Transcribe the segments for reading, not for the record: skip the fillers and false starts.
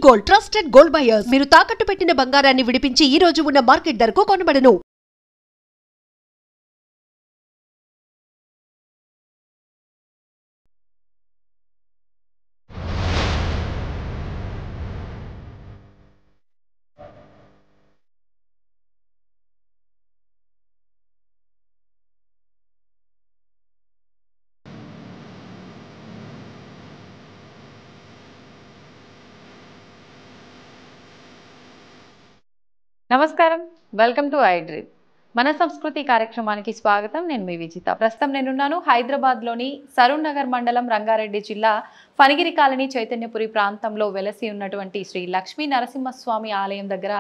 Gold, trusted gold buyers. మీరు తాకట్టు పెట్టిన బంగారాన్ని విడిపించి ఈ రోజు ఉన్న మార్కెట్ ధరకు కొనబడును. నమస్కారం, వెల్కమ్ టు ఐ డ్రీమ్. మన సంస్కృతి కార్యక్రమానికి స్వాగతం. నేను మీ విజిత. ప్రస్తుతం నేనున్నాను హైదరాబాద్లోని సరూర్ నగర్ మండలం, రంగారెడ్డి జిల్లా ఫణిగిరి కాలనీ, చైతన్యపురి ప్రాంతంలో వెలసి ఉన్నటువంటి శ్రీ లక్ష్మీ నరసింహస్వామి ఆలయం దగ్గర.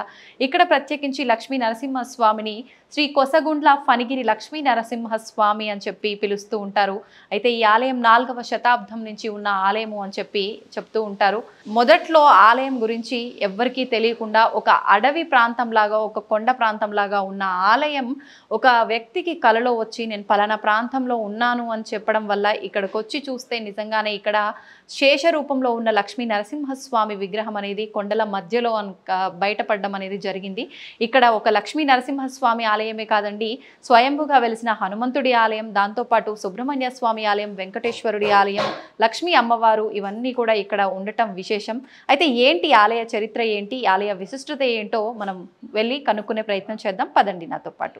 ఇక్కడ ప్రత్యేకించి లక్ష్మీ నరసింహస్వామిని శ్రీ కొసగుండ్ల ఫణిగిరి లక్ష్మీ నరసింహస్వామి అని చెప్పి పిలుస్తూ ఉంటారు. అయితే ఈ ఆలయం 4వ శతాబ్దం నుంచి ఉన్న ఆలయము అని చెప్పి చెప్తూ ఉంటారు. మొదట్లో ఆలయం గురించి ఎవ్వరికీ తెలియకుండా ఒక అడవి ప్రాంతంలాగా, ఒక కొండ ప్రాంతంలాగా ఉన్న ఆలయం ఒక వ్యక్తికి కలలో వచ్చి నేను పలానా ప్రాంతంలో ఉన్నాను అని చెప్పడం వల్ల ఇక్కడికి వచ్చి చూస్తే నిజంగానే ఇక్కడ శేష రూపంలో ఉన్న లక్ష్మీ నరసింహస్వామి విగ్రహం అనేది కొండల మధ్యలో బయటపడడం అనేది జరిగింది. ఇక్కడ ఒక లక్ష్మీ నరసింహస్వామి ఆలయమే కాదండి, స్వయంభుగా వెలిసిన హనుమంతుడి ఆలయం, దాంతోపాటు సుబ్రహ్మణ్య స్వామి ఆలయం, వెంకటేశ్వరుడి ఆలయం, లక్ష్మీ అమ్మవారు, ఇవన్నీ కూడా ఇక్కడ ఉండటం విశేషం. అయితే ఏంటి ఆలయ చరిత్ర, ఏంటి ఆలయ విశిష్టత ఏంటో మనం వెళ్ళి కనుక్కునే ప్రయత్నం చేద్దాం. పదండి నాతో పాటు.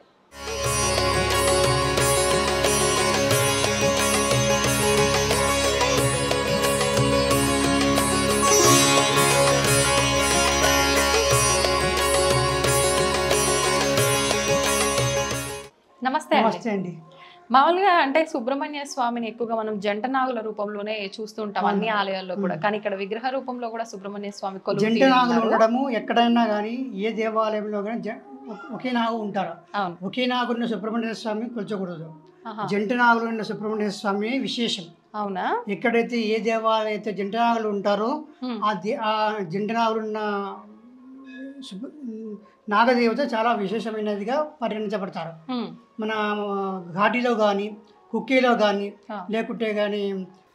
నమస్తే అండి. మామూలుగా అంటే సుబ్రహ్మణ్య స్వామిని ఎక్కువగా మనం జంట నాగుల రూపంలోనే చూస్తూ ఉంటాం అన్ని ఆలయాల్లో కూడా, కానీ ఇక్కడ విగ్రహ రూపంలో కూడా సుబ్రహ్మణ్య స్వామి జంట నాగులు ఉండడము ఎక్కడైనా కానీ, ఏ దేవాలయంలో కానీ ఒకే నాగు ఉంటారు. ఒకే నాగున్న సుబ్రహ్మణ్య స్వామి కొలచకూడదు. జంట నాగులు ఉన్న సుబ్రహ్మణ్య స్వామి విశేషం. అవునా? ఎక్కడైతే ఏ దేవాలయం అయితే జంట నాగులు ఉంటారో ఆ జంట నాగులున్న నాగదేవత చాలా విశేషమైనదిగా పరిగణించబడతారు. మన ఘాటిలో కానీ, కుక్కీలో కానీ, లేకుంటే కానీ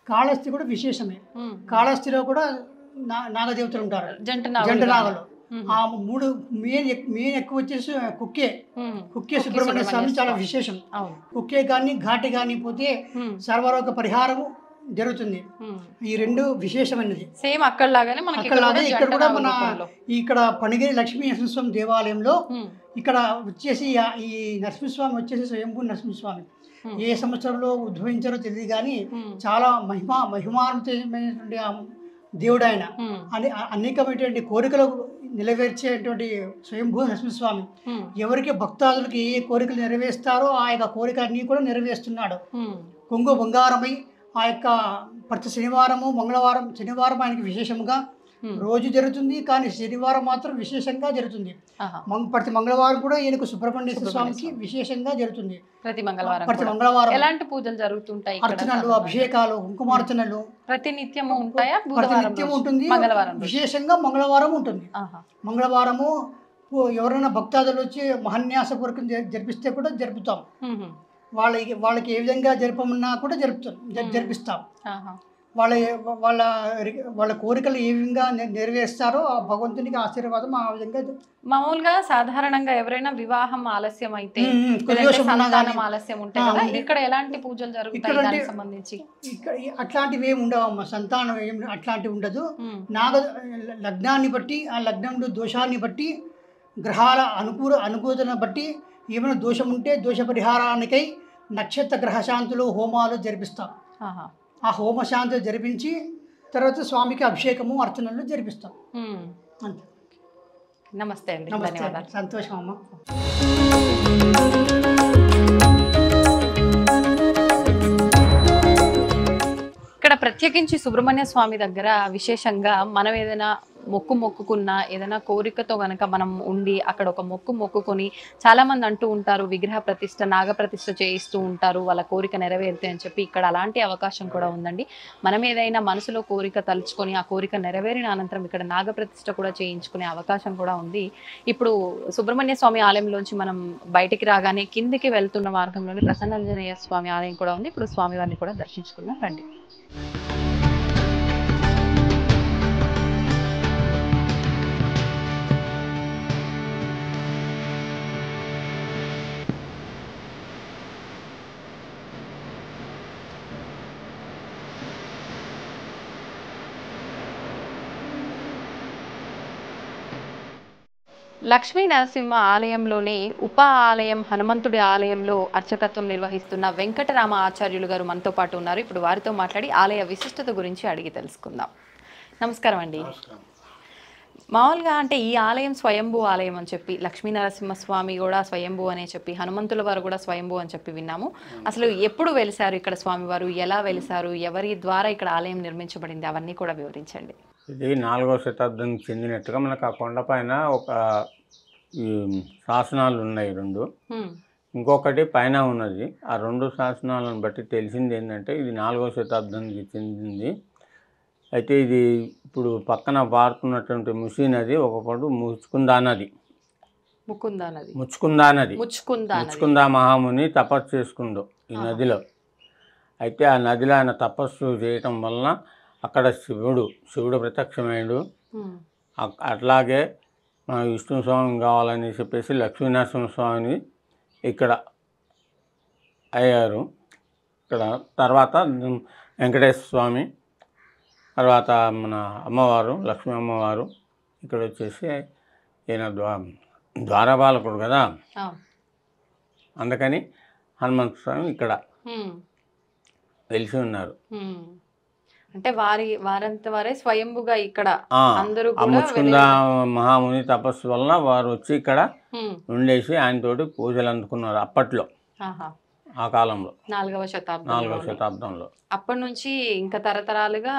కాళహస్తి కూడా విశేషమే. కాళహస్తిలో కూడా నాగదేవతలు ఉంటారు, జంట నాగలు. ఆ 3 మెయిన్ ఎక్కువ వచ్చేసి కుక్కే సుబ్రహ్మణ్య స్వామి చాలా విశేషం. కుక్కే కానీ ఘాటి కానీ పోతే సర్వరోగ పరిహారము జరుగుతుంది. ఈ 2 విశేషమైనది. సేమ్ అక్కడలాగానే ఇక్కడ కూడా మన ఇక్కడ ఫణిగిరి లక్ష్మీ నరసింహస్వామి దేవాలయంలో ఇక్కడ వచ్చేసి ఈ నరసింహస్వామి వచ్చేసి స్వయంభూ నరసింహస్వామి. ఏ సంవత్సరంలో ఉద్భవించారో తెలియదు కానీ చాలా మహిమాన్వితమైనటువంటి దేవుడు ఆయన. అనేకమైనటువంటి కోరికలు నెరవేర్చేటువంటి స్వయంభూ నరసింహస్వామి. ఎవరికి భక్తాదులకి ఏ కోరికలు నెరవేరుస్తారో ఆ యొక్క కోరికలన్నీ కూడా నెరవేరుస్తున్నాడు. కొంగు బంగారమై ఆ యొక్క ప్రతి శనివారం ఆయనకి విశేషంగా రోజు జరుగుతుంది, కానీ శనివారం మాత్రం విశేషంగా జరుగుతుంది. ప్రతి మంగళవారం కూడా ఈయనకు సుబ్రహ్మణ్య స్వామికి విశేషంగా జరుగుతుంది. ప్రతి మంగళవారం ఎలాంటి పూజలు జరుగుతుంటాయి? అర్చనలు, అభిషేకాలు, కుంకుమార్చనలు ప్రతినిత్యము ఉంటాయా? ప్రతినిత్యం ఉంటుంది. విశేషంగా మంగళవారం ఉంటుంది. మంగళవారము ఎవరైనా భక్తాదులు వచ్చి మహాన్యాసపూర్వకం జరిపిస్తే కూడా జరుపుతాం. వాళ్ళకి ఏ విధంగా జరపమన్నా కూడా జరిపిస్తాం. వాళ్ళ కోరికలు ఏ విధంగా నెరవేరుస్తారో ఆ భగవంతునికి ఆశీర్వాదం ఆ విధంగా. మామూలుగా సాధారణంగా ఎవరైనా వివాహం ఆలస్యం అయితే, ఆలస్యం ఉంటే కదా, ఇక్కడ ఎలాంటి పూజలు జరుగుతాయి దానికి సంబంధించి? ఇక్కడ అట్లాంటివి ఏమి ఉండవమ్మా, సంతానం ఏమి అట్లాంటివి ఉండదు. లగ్నాన్ని బట్టి, ఆ లగ్నంలో దోషాన్ని బట్టి, గ్రహాల అనుకూలతను బట్టి ఏమైనా దోషం ఉంటే దోష పరిహారానికై నక్షత్ర గ్రహశాంతులు, హోమాలు జరిపిస్తాం. ఆ హోమశాంతులు జరిపించి తర్వాత స్వామికి అభిషేకము, అర్చనలు జరిపిస్తాం. అంతే. నమస్తే అండి. ధన్యవాదాలు. సంతోషం అమ్మ. ఇక్కడ ప్రత్యేకించి సుబ్రహ్మణ్య స్వామి దగ్గర విశేషంగా మనం ఏదైనా మొక్కుకున్న, ఏదైనా కోరికతో గనక మనం ఉండి అక్కడ ఒక మొక్కుకొని, చాలా మంది అంటూ ఉంటారు విగ్రహ ప్రతిష్ఠ, నాగ ప్రతిష్ఠ చేయిస్తూ ఉంటారు వాళ్ళ కోరిక నెరవేరితే అని చెప్పి. ఇక్కడ అలాంటి అవకాశం కూడా ఉందండి. మనం ఏదైనా మనసులో కోరిక తలుచుకొని ఆ కోరిక నెరవేరిన అనంతరం ఇక్కడ నాగ ప్రతిష్ఠ కూడా చేయించుకునే అవకాశం కూడా ఉంది. ఇప్పుడు సుబ్రహ్మణ్య స్వామి ఆలయంలోంచి మనం బయటికి రాగానే కిందికి వెళ్తున్న మార్గంలోని ప్రసన్నాంజనేయ స్వామి ఆలయం కూడా ఉంది. ఇప్పుడు స్వామివారిని కూడా దర్శించుకుందాం రండి. లక్ష్మీ నరసింహ ఆలయంలోని ఉప ఆలయం హనుమంతుడి ఆలయంలో అర్చకత్వం నిర్వహిస్తున్న వెంకటరామ ఆచార్యులు గారు మనతో పాటు ఉన్నారు. ఇప్పుడు వారితో మాట్లాడి ఆలయ విశిష్టత గురించి అడిగి తెలుసుకుందాం. నమస్కారం అండి. మామూలుగా అంటే ఈ ఆలయం స్వయంభూ ఆలయం అని చెప్పి, లక్ష్మీ నరసింహస్వామి కూడా స్వయంభూ అనే చెప్పి, హనుమంతుల వారు కూడా స్వయంభూ అని చెప్పి విన్నాము. అసలు ఎప్పుడు వెలిసారు ఇక్కడ స్వామివారు, ఎలా వెలిసారు, ఎవరి ద్వారా ఇక్కడ ఆలయం నిర్మించబడింది, అవన్నీ కూడా వివరించండి. ఇది 4వ శతాబ్దానికి చెందినట్టుగా మనకు ఆ కొండపైన ఒక శాసనాలు ఉన్నాయి 2. ఇంకొకటి పైన ఉన్నది. ఆ 2 శాసనాలను బట్టి తెలిసింది ఏంటంటే ఇది 4వ శతాబ్దానికి చెందింది. అయితే ఇది ఇప్పుడు పక్కన పారుతున్నటువంటి ముసి నది ఒకప్పుడు ముచ్చుకుందా నది తపస్సు చేసుకుందో ఈ నదిలో. అయితే ఆ నదిలో ఆయన తపస్సు చేయటం వలన అక్కడ శివుడు ప్రత్యక్షమైండు. అట్లాగే మన విష్ణు స్వామి కావాలని చెప్పేసి లక్ష్మీనరసింహస్వామిని ఇక్కడ అయ్యారు. ఇక్కడ తర్వాత వెంకటేశ్వర స్వామి, తర్వాత మన అమ్మవారు లక్ష్మీ అమ్మవారు ఇక్కడ వచ్చేసి ఈయన ద్వారపాలకుడు కదా, అందుకని హనుమంత స్వామి ఇక్కడ వెలిసి ఉన్నారు. అంటే వారంత వారే స్వయంభుగా ఇక్కడ అందరూ ముచ్చుకుంద మహాముని తపస్సు వలన వారు వచ్చి ఇక్కడ ఉండేసి ఆయనతోటి పూజలు అందుకున్నారు అప్పట్లో, ఆ కాలంలో 4వ శతాబ్దంలో. అప్పటి నుంచి ఇంకా తరతరాలుగా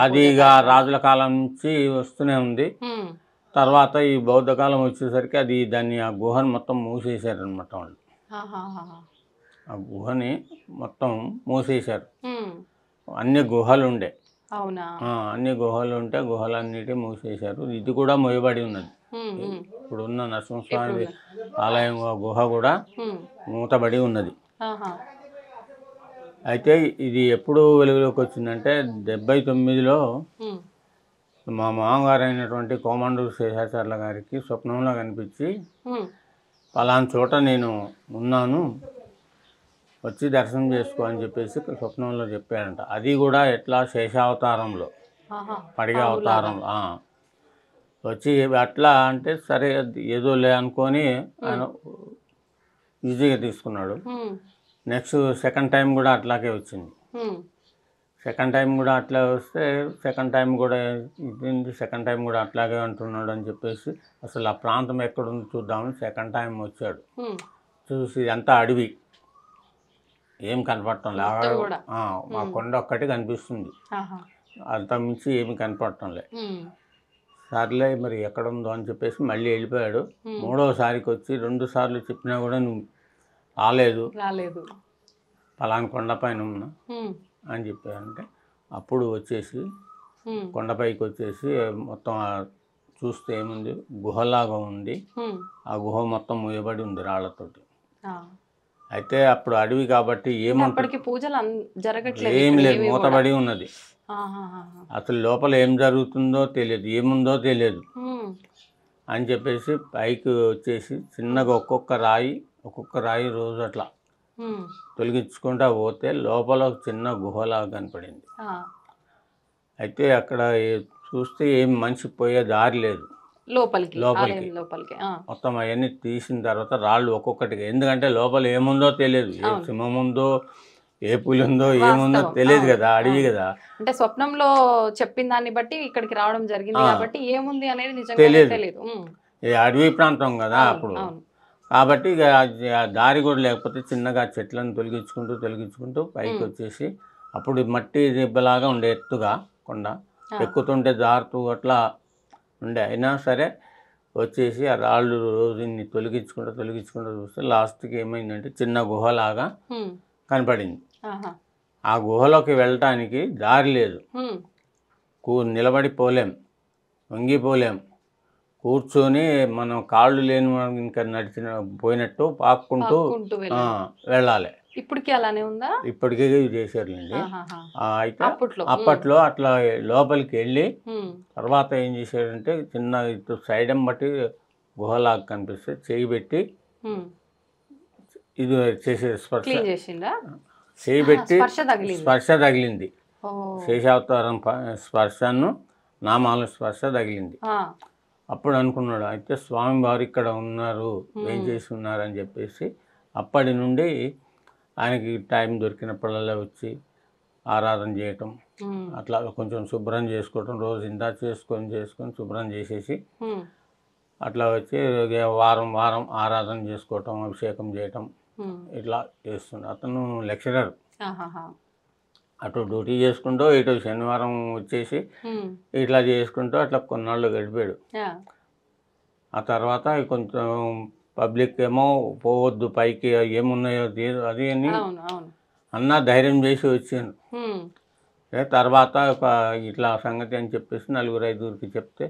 అదిగా రాజుల కాలం నుంచి వస్తూనే ఉంది. తర్వాత ఈ బౌద్ధ కాలం వచ్చేసరికి దాన్ని ఆ గుహను మొత్తం మూసేశారు అనమాట వాళ్ళు. ఆ గుహని మొత్తం మూసేశారు. అన్ని గుహలు ఉండే, అన్ని గుహలు ఉంటే గుహలన్నిటి మూసేశారు. ఇది కూడా మొయ్యబడి ఉన్నది. ఇప్పుడున్న నరసింహస్వామి ఆలయం గుహ కూడా మూతబడి ఉన్నది. అయితే ఇది ఎప్పుడు వెలుగులోకి వచ్చిందంటే 79లో మా మామగారు అయినటువంటి కోమండూరు శేషాచార్యుల గారికి స్వప్నంలో కనిపించి పలానా చోట నేను ఉన్నాను, వచ్చి దర్శనం చేసుకో అని చెప్పేసి స్వప్నంలో చెప్పాడంట. అది కూడా ఎట్లా శేషావతారంలో, పడిగ అవతారంలో వచ్చి అట్లా అంటే సరే ఏదో లే అనుకొని ఆయన ఈజీగా తీసుకున్నాడు. నెక్స్ట్ సెకండ్ టైం కూడా అట్లాగే వచ్చింది. సెకండ్ టైం కూడా అట్లా వస్తే సెకండ్ టైం కూడా అట్లాగే అంటున్నాడు అని చెప్పేసి అసలు ఆ ప్రాంతం ఎక్కడుంది చూద్దామని సెకండ్ టైం వచ్చాడు. చూసి అంతా అడవి, ఏం కనపడటం లేదు. మా కొండ ఒక్కటి కనిపిస్తుంది, అంత మించి ఏమి కనపడటం లే. సర్లే మరి ఎక్కడుందో అని చెప్పేసి మళ్ళీ వెళ్ళిపోయాడు. 3వసారికి వచ్చి 2 సార్లు చెప్పినా కూడా నువ్వు రాలేదు, పలానా కొండపైన ఉన్నా అని చెప్పారంటే అప్పుడు వచ్చేసి కొండపైకి వచ్చేసి మొత్తం చూస్తే ఏముంది, గుహలాగా ఉంది. ఆ గుహ మొత్తం మూయబడి ఉంది రాళ్లతోటి. అయితే అప్పుడు అడవి కాబట్టి ఏం లేదు, మూతబడి ఉన్నది. అసలు లోపల ఏం జరుగుతుందో తెలియదు, ఏముందో తెలియదు అని చెప్పేసి పైకి వచ్చేసి చిన్నగా ఒక్కొక్క రాయి రోజు అట్లా తొలగించుకుంటా పోతే లోపల ఒక చిన్న గుహలాగా కనపడింది. అయితే అక్కడ చూస్తే ఏం మనిషి పోయే దారి లేదు లోపలికి. మొత్తం అవన్నీ తీసిన తర్వాత రాళ్ళు ఒక్కొక్కటిగా, ఎందుకంటే లోపల ఏముందో తెలియదు, ఏ సింహం ఉందో ఏ పులి ఉందో ఏముందో తెలియదు కదా, అడవి కదా. అంటే స్వప్నంలో చెప్పిన దాన్ని బట్టి ఇక్కడికి రావడం జరిగింది కాబట్టి ఏముంది అనేది నిజంగా తెలియదు. అడవి ప్రాంతం కదా అప్పుడు, కాబట్టి ఇక దారి కూడా లేకపోతే చిన్నగా చెట్లను తొలగించుకుంటూ పైకి వచ్చేసి అప్పుడు మట్టి దిబ్బలాగా ఉండే ఎత్తుగా కొండ, ఎక్కుతుంటే జారుతూ అట్లా ఉండే. అయినా సరే వచ్చేసి ఆ రాళ్ళు రోజుని తొలగించుకుంటూ చూస్తే లాస్ట్కి ఏమైందంటే చిన్న గుహలాగా కనపడింది. ఆ గుహలోకి వెళ్ళటానికి దారి లేదు, నిలబడిపోలేం, వంగిపోలేం, కూర్చొని మనం కాళ్ళు లేని ఇంకా పోయినట్టు పాక్కుంటూ వెళ్ళాలి. ఇప్పటికీ అలానే ఉందా? ఇప్పటికీ చేశారులేండి. అయితే అప్పట్లో అట్లా లోపలికి వెళ్ళి తర్వాత ఏం చేశారంటే చిన్న ఇటు సైడ్ బట్టి గుహలాగా కనిపిస్తే చేయి పెట్టి ఇది చేసే చేయి పెట్టి స్పర్శ తగిలింది. శేషావతారం స్పర్శను నామాల స్పర్శ తగిలింది. అప్పుడు అనుకున్నాడు అయితే స్వామివారు ఇక్కడ ఉన్నారు, ఏం చేసి ఉన్నారు అని చెప్పేసి అప్పటి నుండి ఆయనకి టైం దొరికినప్పుడల్లా వచ్చి ఆరాధన చేయటం, అట్లా కొంచెం శుభ్రం చేసుకోవటం, రోజు ఇంత చేసుకొని శుభ్రం చేసేసి అట్లా వచ్చి వారం వారం ఆరాధన చేసుకోవటం, అభిషేకం చేయటం ఇట్లా చేస్తుండే. అతను లెక్చరర్, అటు డ్యూటీ చేసుకుంటూ ఇటు శనివారం వచ్చేసి ఇట్లా చేసుకుంటూ అట్లా కొన్నాళ్ళు గడిపాడు. ఆ తర్వాత కొంచెం పబ్లిక్ ఏమో పోవద్దు పైకి, ఏమున్నాయో అది అని అన్న ధైర్యం చేసి వచ్చాను. తర్వాత ఇట్లా సంగతి అని చెప్పేసి 4-5 చెప్తే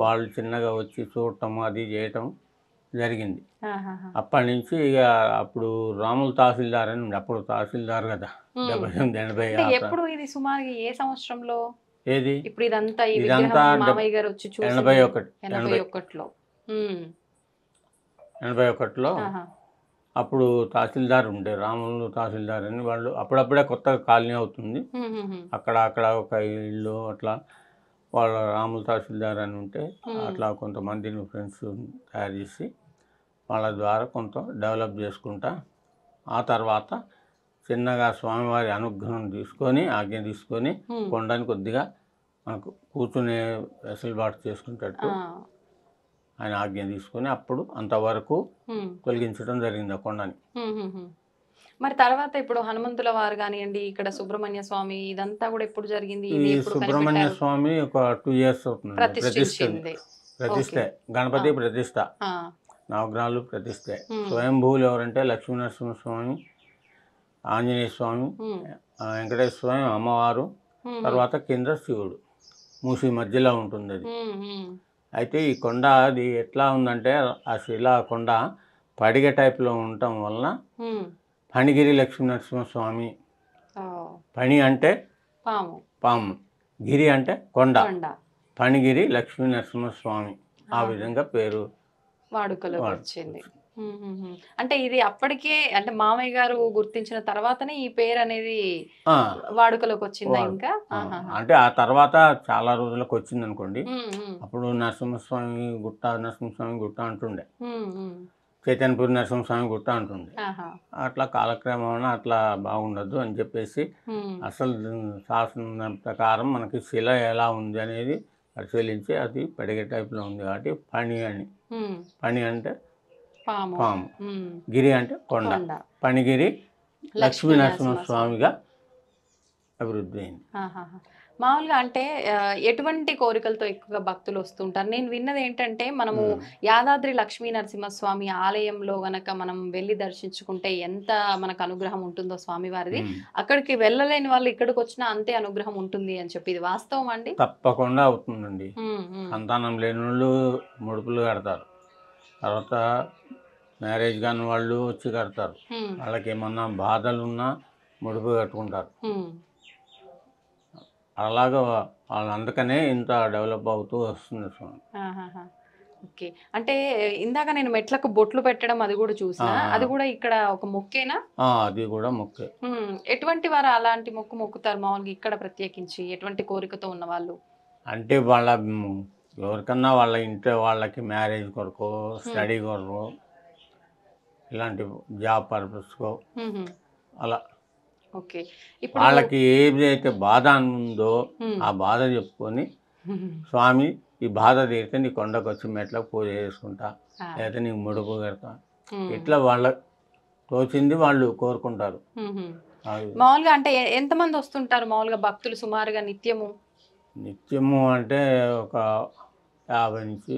వాళ్ళు చిన్నగా వచ్చి చూడటం అది చేయటం జరిగింది. అప్పటి నుంచి ఇక అప్పుడు రాములు తహసీల్దార్ అని ఉండే, అప్పుడు తహసీల్దార్ కదా 78-80. ఎప్పుడు ఇది సుమారు ఏ సంవత్సరంలో? ఏది ఇప్పుడు ఇదంతా ఇదంతా 81లో అప్పుడు తహసీల్దార్ ఉండే, రాములు తహసీల్దార్ అని. వాళ్ళు అప్పుడప్పుడే కొత్తగా కాలనీ అవుతుంది, అక్కడ ఒక ఇల్లు అట్లా వాళ్ళ రాములు తహసీల్దార్ అని ఉంటే అట్లా కొంతమందిని ఫ్రెండ్స్ తయారు చేసి వాళ్ళ ద్వారా కొంత డెవలప్ చేసుకుంటా ఆ తర్వాత చిన్నగా స్వామివారి అనుగ్రహం తీసుకొని ఆజ్ఞ తీసుకొని కొండని కొద్దిగా మనకు కూర్చునే వెసులుబాటు చేసుకునేటట్టు ఆయన ఆజ్ఞ తీసుకొని అప్పుడు అంతవరకు తొలగించడం జరిగింది ఆ కొండని. మరి తర్వాత ఇప్పుడు హనుమంతుల వారు కానివ్వండి, ఇక్కడ సుబ్రహ్మణ్య స్వామి, ఇదంతా కూడా ఎప్పుడు జరిగింది? ఈ సుబ్రహ్మణ్య స్వామి ఒక 2 years అవుతుంది ప్రతిష్ట, గణపతి ప్రతిష్ట, నవగ్రహాలు ప్రతిష్ట. స్వయంభూలు ఎవరంటే లక్ష్మీనరసింహస్వామి, ఆంజనేయ స్వామి, వెంకటేశ్వర స్వామి, అమ్మవారు, తర్వాత కింద శివుడు, మూసి మధ్యలో ఉంటుంది అది. అయితే ఈ కొండ అది ఎట్లా ఉందంటే ఆ శిలా కొండ పడిగ టైప్లో ఉండటం వలన ఫణిగిరి లక్ష్మీనరసింహస్వామి, ఫణి అంటే పాము, గిరి అంటే కొండ, ఫణిగిరి లక్ష్మీనరసింహస్వామి ఆ విధంగా పేరు వాడుకలో వచ్చింది. అంటే ఇది అప్పటికే అంటే మామయ్య గారు గుర్తించిన తర్వాతనే ఈ పేరు అనేది వాడుకలోకి వచ్చిందా? ఇంకా అంటే ఆ తర్వాత చాలా రోజులకు వచ్చింది అనుకోండి. అప్పుడు నరసింహస్వామి గుట్ట అంటుండే, చైతన్యపురి నరసింహస్వామి గుట్ట అంటుండే. అట్లా కాలక్రమేణా అట్లా బాగుండదు అని చెప్పేసి అసలు శాసనం ప్రకారం మనకి శిల ఎలా ఉంది అనేది పరిశీలించి అది పడిగే టైప్లో ఉంది కాబట్టి ఫణి అంటే పాము, గిరి అంటే కొండ, ఫణిగిరి లక్ష్మీనరసింహస్వామిగా అభివృద్ధి అయింది. మామూలుగా అంటే ఎటువంటి కోరికలతో ఎక్కువగా భక్తులు వస్తుంటారు? నేను విన్నది ఏంటంటే మనము యాదాద్రి లక్ష్మీ నరసింహస్వామి ఆలయంలో గనక మనం వెళ్ళి దర్శించుకుంటే ఎంత మనకు అనుగ్రహం ఉంటుందో స్వామివారిది, అక్కడికి వెళ్ళలేని వాళ్ళు ఇక్కడికి వచ్చినా అంతే అనుగ్రహం ఉంటుంది అని చెప్పి, ఇది వాస్తవం అండి? తప్పకుండా అవుతుందండి. సంతానం లేని వాళ్ళు ముడుపులు కడతారు, తర్వాత మ్యారేజ్ కాని వాళ్ళు వచ్చి కడతారు, వాళ్ళకి ఏమన్నా బాధలున్నా ముడుపు కట్టుకుంటారు. అలాగా వాళ్ళు అందుకనే ఇంత డెవలప్ అవుతూ వస్తుంది స్వామి. ఓకే, అంటే ఇందాక నేను మెట్లకు బొట్లు పెట్టడం అది కూడా చూసా, అది కూడా ఇక్కడ ఒక మొక్కేనా? అది కూడా మొక్కే. ఎటువంటి వారు అలాంటి మొక్కు మొక్కుతారు మామూలుగా ఇక్కడ ప్రత్యేకించి? ఎటువంటి కోరికతో ఉన్న వాళ్ళు అంటే వాళ్ళ ఎవరికన్నా వాళ్ళ ఇంట్లో వాళ్ళకి మ్యారేజ్ కొరకు, స్టడీ కొరకు, ఇలాంటి జాబ్ పర్పస్కో అలా ఓకే, వాళ్ళకి ఏదైతే బాధ ఉందో ఆ బాధ చెప్పుకొని స్వామి ఈ బాధ తీరితే నీ కొండకు వచ్చి మెట్లకు పూజ చేసుకుంటా, లేదా నీకు ముడుపు కడతా, ఇట్లా వాళ్ళ తోచింది వాళ్ళు కోరుకుంటారు. మామూలుగా అంటే ఎంతమంది వస్తుంటారు మామూలుగా భక్తులు సుమారుగా నిత్యము? నిత్యము అంటే ఒక 50 నుంచి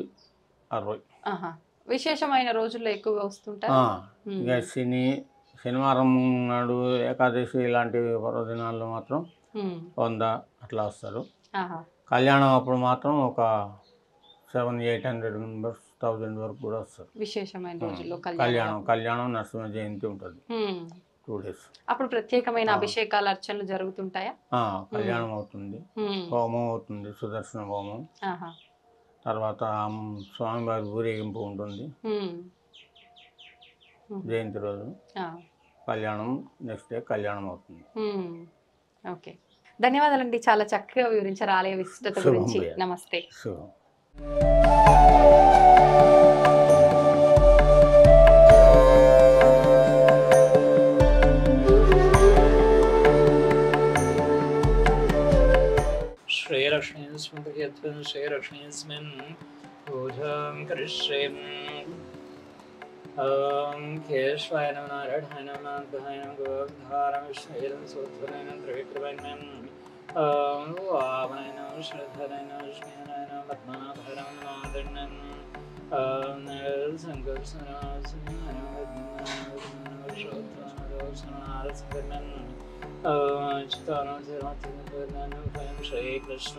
60. విశేషమైన రోజుల్లో ఎక్కువగా వస్తుంటారు. ఇక శనివారం నాడు, ఏకాదశి ఇలాంటి పర్వదినాల్లో మాత్రం 100 అట్లా వస్తారు. కళ్యాణం అప్పుడు మాత్రం ఒక 700-800 మెంబర్స్, 1000 వరకు కూడా వస్తారు. విశేషమైన రోజుల్లో కళ్యాణం నరసింహ జయంతి ఉంటుంది 2 days. అప్పుడు ప్రత్యేకమైన అభిషేకాలు, అర్చనలు జరుగుతుంటాయా? కళ్యాణం అవుతుంది, హోమం అవుతుంది, సుదర్శన హోమం, తర్వాత స్వామివారి ఊరేగింపు ఉంటుంది జయంతి రోజు, కళ్యాణం నెక్స్ట్ డే కళ్యాణం అవుతుంది. ఓకే, ధన్యవాదాలండి, చాలా చక్కగా వివరించారు ఆలయ విశిష్టత గురించి. నమస్తే. श्रीलक्ष्मीस्मिन् पूजां करिष्ये। ॐ केशवाय नमः नारायणाय नमः नाथाय नमः गोविन्दाय विष्णुवे नमः सूत्रवाय नमः त्रिविक्रमाय नमः ॐ वामनाय नमः श्रीधराय नमः विष्णुवाय नमः पद्मनाभाय नमः नारायणाय नमः ॐ शङ्करस्वनाय नमः श्री कृष्ण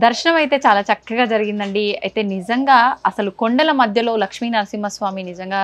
దర్శనం అయితే చాలా చక్కగా జరిగిందండి. అయితే నిజంగా అసలు కొండల మధ్యలో లక్ష్మీ నరసింహస్వామి నిజంగా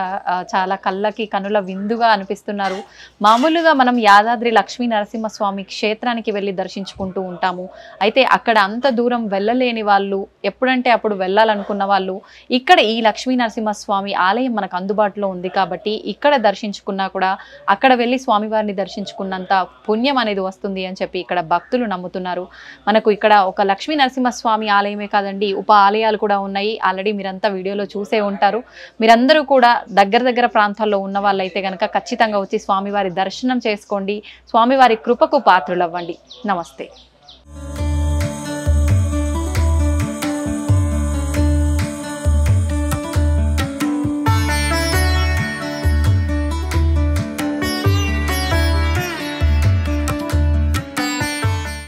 చాలా కళ్ళకి కనుల విందుగా అనిపిస్తున్నారు. మామూలుగా మనం యాదాద్రి లక్ష్మీ నరసింహస్వామి క్షేత్రానికి వెళ్ళి దర్శించుకుంటూ ఉంటాము. అయితే అక్కడ అంత దూరం వెళ్ళలేని వాళ్ళు, ఎప్పుడంటే అప్పుడు వెళ్ళాలనుకున్న వాళ్ళు ఇక్కడ ఈ లక్ష్మీ నరసింహస్వామి ఆలయం మనకు అందుబాటులో ఉంది కాబట్టి ఇక్కడ దర్శించుకున్నా కూడా అక్కడ వెళ్ళి స్వామివారిని దర్శించుకున్నంత పుణ్యం అనేది వస్తుంది అని చెప్పి ఇక్కడ భక్తులు నమ్ముతున్నారు. మనకు ఇక్కడ ఒక లక్ష్మీ నరసింహస్వామి ఆలయమే కాదండి, ఉప ఆలయాలు కూడా ఉన్నాయి. ఆల్రెడీ మీరంతా వీడియోలో చూసే ఉంటారు. మీరందరూ కూడా దగ్గర ప్రాంతాల్లో ఉన్న వాళ్ళైతే కనుక ఖచ్చితంగా వచ్చి స్వామివారి దర్శనం చేసుకోండి, స్వామివారి కృపకు పాత్రులవ్వండి. నమస్తే.